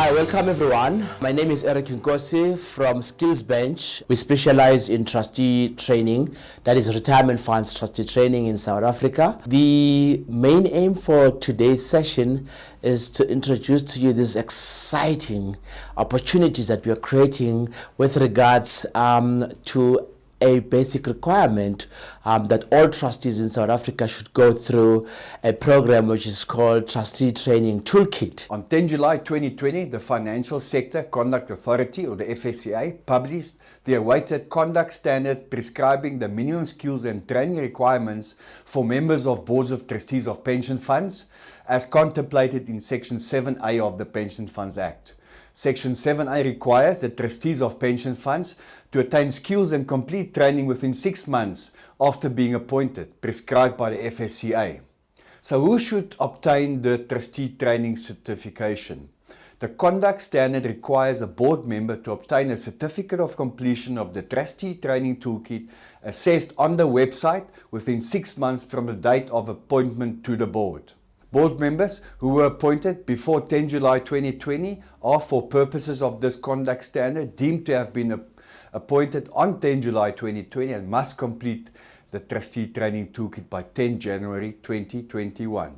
Hi, welcome everyone. My name is Eric Nkosi from Skills Bench. We specialize in trustee training, that is retirement funds trustee training in South Africa. The main aim for today's session is to introduce to you these exciting opportunities that we are creating with regards to a basic requirement that all trustees in South Africa should go through a program which is called Trustee Training Toolkit. On 10 July 2020, the Financial Sector Conduct Authority, or the FSCA, published the awaited conduct standard prescribing the minimum skills and training requirements for members of boards of trustees of pension funds, as contemplated in Section 7A of the Pension Funds Act. Section 7A requires the trustees of pension funds to attain skills and complete training within 6 months after being appointed, prescribed by the FSCA. So who should obtain the trustee training certification? The conduct standard requires a board member to obtain a certificate of completion of the trustee training toolkit assessed on the website within 6 months from the date of appointment to the board. Board members who were appointed before 10 July 2020 are, for purposes of this conduct standard, deemed to have been appointed on 10 July 2020 and must complete the trustee training toolkit by 10 January 2021.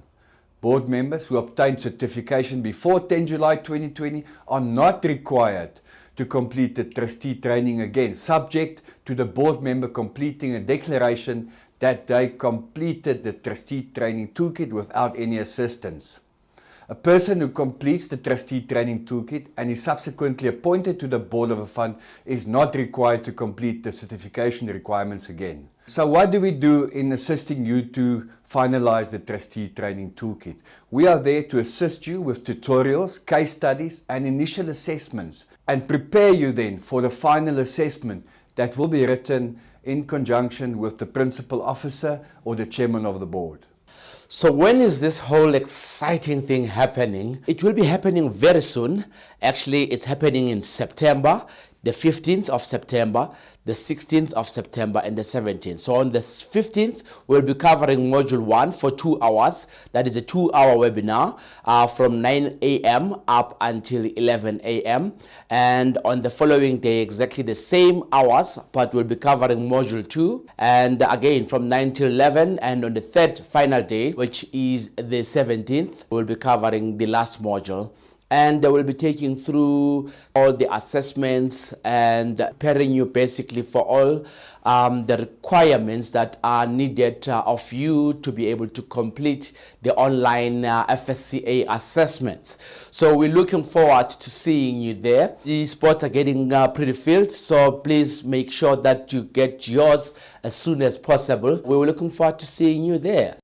Board members who obtained certification before 10 July 2020 are not required to complete the trustee training again, subject to the board member completing a declaration that they completed the trustee training toolkit without any assistance. A person who completes the trustee training toolkit and is subsequently appointed to the board of a fund is not required to complete the certification requirements again. So what do we do in assisting you to finalize the trustee training toolkit? We are there to assist you with tutorials, case studies and initial assessments, and prepare you then for the final assessment that will be written in conjunction with the principal officer or the chairman of the board. So when is this whole exciting thing happening? It will be happening very soon. Actually, it's happening in September, the 15th of September, the 16th of September, and the 17th. So on the 15th, we'll be covering Module 1 for 2 hours. That is a 2-hour webinar from 9 a.m. up until 11 a.m. And on the following day, exactly the same hours, but we'll be covering Module 2. And again, from 9 till 11. And on the third final day, which is the 17th, we'll be covering the last module. And they will be taking through all the assessments and preparing you basically for all the requirements that are needed of you to be able to complete the online FSCA assessments. So we're looking forward to seeing you there. The spots are getting pretty filled, so please make sure that you get yours as soon as possible. We were looking forward to seeing you there.